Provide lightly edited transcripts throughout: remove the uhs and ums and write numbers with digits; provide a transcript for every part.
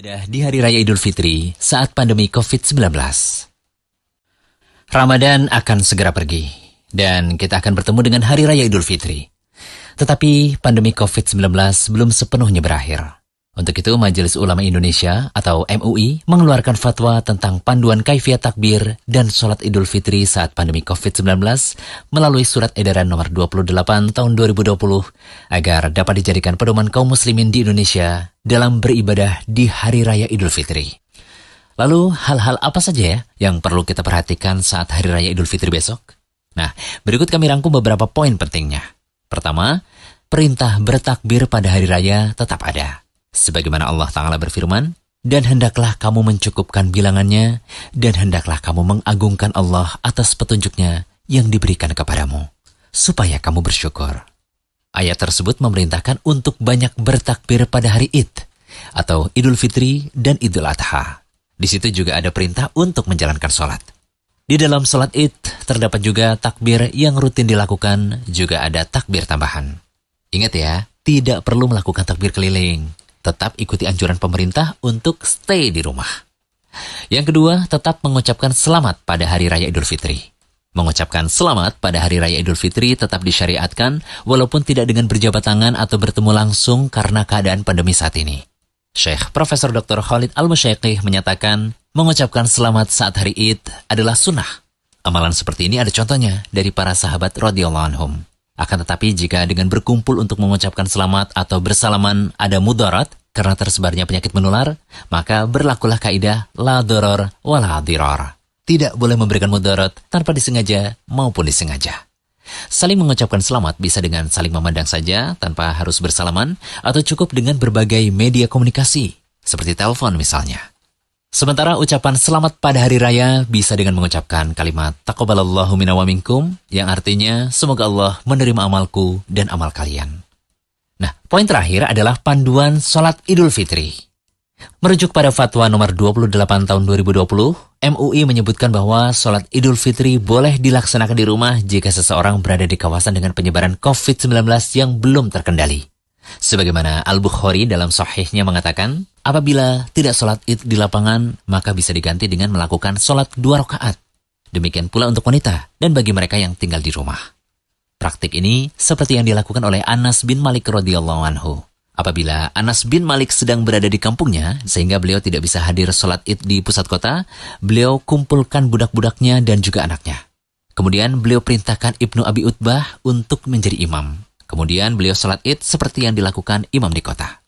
Beribadah di Hari Raya Idul Fitri saat pandemi COVID-19. Ramadan akan segera pergi, dan kita akan bertemu dengan Hari Raya Idul Fitri. Tetapi pandemi COVID-19 belum sepenuhnya berakhir. Untuk itu, Majelis Ulama Indonesia atau MUI mengeluarkan fatwa tentang panduan kaifiat takbir dan sholat Idul Fitri saat pandemi COVID-19 melalui surat edaran nomor 28 tahun 2020 agar dapat dijadikan pedoman kaum muslimin di Indonesia dalam beribadah di Hari Raya Idul Fitri. Lalu, hal-hal apa saja ya yang perlu kita perhatikan saat Hari Raya Idul Fitri besok? Nah, berikut kami rangkum beberapa poin pentingnya. Pertama, perintah bertakbir pada Hari Raya tetap ada. Sebagaimana Allah Ta'ala berfirman, dan hendaklah kamu mencukupkan bilangannya, dan hendaklah kamu mengagungkan Allah atas petunjuknya yang diberikan kepadamu, supaya kamu bersyukur. Ayat tersebut memerintahkan untuk banyak bertakbir pada hari Id, atau Idul Fitri dan Idul Adha. Di situ juga ada perintah untuk menjalankan sholat. Di dalam sholat Id, terdapat juga takbir yang rutin dilakukan, juga ada takbir tambahan. Ingat ya, tidak perlu melakukan takbir keliling. Tetap ikuti anjuran pemerintah untuk stay di rumah. Yang kedua, tetap mengucapkan selamat pada Hari Raya Idul Fitri. Mengucapkan selamat pada Hari Raya Idul Fitri tetap disyariatkan walaupun tidak dengan berjabat tangan atau bertemu langsung karena keadaan pandemi saat ini. Syekh Profesor Dr. Khalid Al-Musyaiqih menyatakan, mengucapkan selamat saat hari Id adalah sunnah. Amalan seperti ini ada contohnya dari para sahabat radhiyallahu anhum. Akan tetapi jika dengan berkumpul untuk mengucapkan selamat atau bersalaman ada mudarat karena tersebarnya penyakit menular, maka berlakulah kaidah la doror wa la dirar. Tidak boleh memberikan mudarat tanpa disengaja maupun disengaja. Saling mengucapkan selamat bisa dengan saling memandang saja tanpa harus bersalaman atau cukup dengan berbagai media komunikasi, seperti telepon misalnya. Sementara ucapan selamat pada hari raya bisa dengan mengucapkan kalimat taqabbalallahu minna wa minkum yang artinya semoga Allah menerima amalku dan amal kalian. Nah, poin terakhir adalah panduan sholat Idul Fitri. Merujuk pada fatwa nomor 28 tahun 2020, MUI menyebutkan bahwa sholat Idul Fitri boleh dilaksanakan di rumah jika seseorang berada di kawasan dengan penyebaran COVID-19 yang belum terkendali. Sebagaimana Al-Bukhari dalam sahihnya mengatakan, apabila tidak sholat Id di lapangan, maka bisa diganti dengan melakukan sholat 2 rakaat. Demikian pula untuk wanita dan bagi mereka yang tinggal di rumah. Praktik ini seperti yang dilakukan oleh Anas bin Malik radhiyallahu anhu. Apabila Anas bin Malik sedang berada di kampungnya, sehingga beliau tidak bisa hadir sholat Id di pusat kota, beliau kumpulkan budak-budaknya dan juga anaknya. Kemudian beliau perintahkan Ibnu Abi Utbah untuk menjadi imam. Kemudian beliau sholat Id seperti yang dilakukan imam di kota.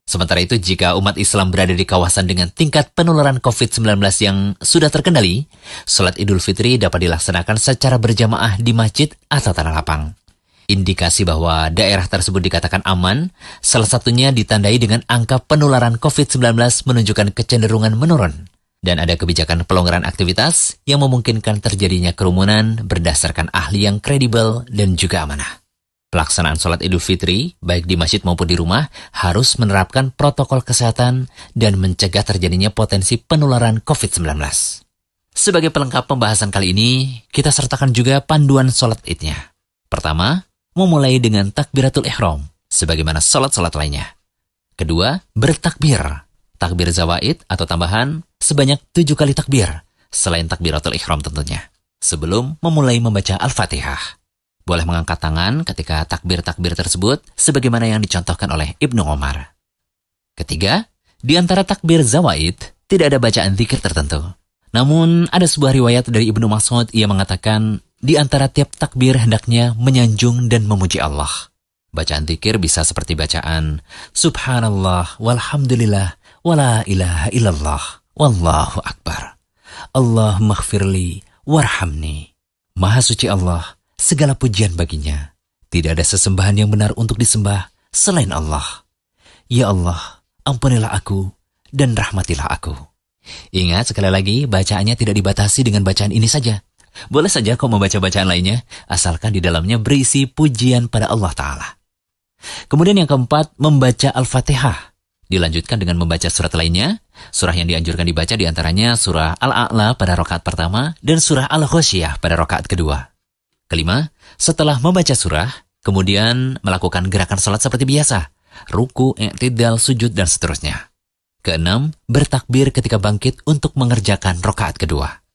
Sementara itu, jika umat Islam berada di kawasan dengan tingkat penularan COVID-19 yang sudah terkendali, sholat Idul Fitri dapat dilaksanakan secara berjamaah di masjid atau tanah lapang. Indikasi bahwa daerah tersebut dikatakan aman, salah satunya ditandai dengan angka penularan COVID-19 menunjukkan kecenderungan menurun. Dan ada kebijakan pelonggaran aktivitas yang memungkinkan terjadinya kerumunan berdasarkan ahli yang kredibel dan juga amanah. Pelaksanaan sholat Idul Fitri, baik di masjid maupun di rumah, harus menerapkan protokol kesehatan dan mencegah terjadinya potensi penularan COVID-19. Sebagai pelengkap pembahasan kali ini, kita sertakan juga panduan sholat Idnya. Pertama, memulai dengan takbiratul ihram, sebagaimana sholat-sholat lainnya. Kedua, bertakbir. Takbir zawaid atau tambahan sebanyak 7 kali takbir, selain takbiratul ihram tentunya, sebelum memulai membaca Al-Fatihah. Boleh mengangkat tangan ketika takbir-takbir tersebut, sebagaimana yang dicontohkan oleh Ibnu Umar. Ketiga, di antara takbir zawaid, tidak ada bacaan zikir tertentu. Namun, ada sebuah riwayat dari Ibnu Mas'ud yang mengatakan, di antara tiap takbir hendaknya menyanjung dan memuji Allah. Bacaan zikir bisa seperti bacaan, Subhanallah, walhamdulillah, wala ilaha illallah, wallahu akbar. Allahumma gfirli, warhamni. Maha suci Allah, segala pujian baginya. Tidak ada sesembahan yang benar untuk disembah selain Allah. Ya Allah, ampunilah aku dan rahmatilah aku. Ingat sekali lagi, bacaannya tidak dibatasi dengan bacaan ini saja. Boleh saja kau membaca bacaan lainnya, asalkan di dalamnya berisi pujian pada Allah Ta'ala. Kemudian yang keempat, membaca Al-Fatihah. Dilanjutkan dengan membaca surat lainnya. Surah yang dianjurkan dibaca diantaranya surah Al-A'la pada rakaat pertama dan surah Al-Ghasyiyah pada rakaat kedua. Kelima, setelah membaca surah, kemudian melakukan gerakan salat seperti biasa, ruku, i'tidal, sujud, dan seterusnya. Keenam, bertakbir ketika bangkit untuk mengerjakan rakaat kedua.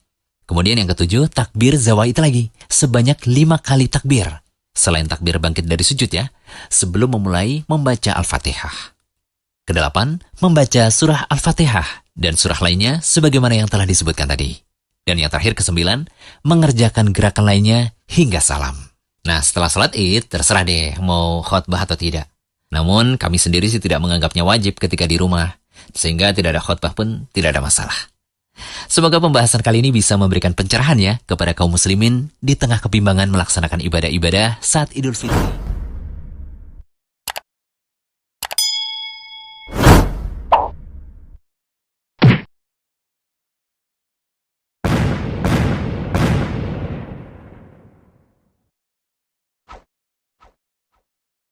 Kemudian yang ketujuh, takbir zawaid lagi, sebanyak 5 kali takbir. Selain takbir bangkit dari sujud ya, sebelum memulai membaca Al-Fatihah. Kedelapan, membaca surah Al-Fatihah dan surah lainnya sebagaimana yang telah disebutkan tadi. Dan yang terakhir kesembilan, mengerjakan gerakan lainnya hingga salam. Nah, setelah salat Id, terserah deh mau khutbah atau tidak. Namun, kami sendiri sih tidak menganggapnya wajib ketika di rumah, sehingga tidak ada khutbah pun tidak ada masalah. Semoga pembahasan kali ini bisa memberikan pencerahan ya kepada kaum muslimin di tengah kebimbangan melaksanakan ibadah-ibadah saat Idul Fitri.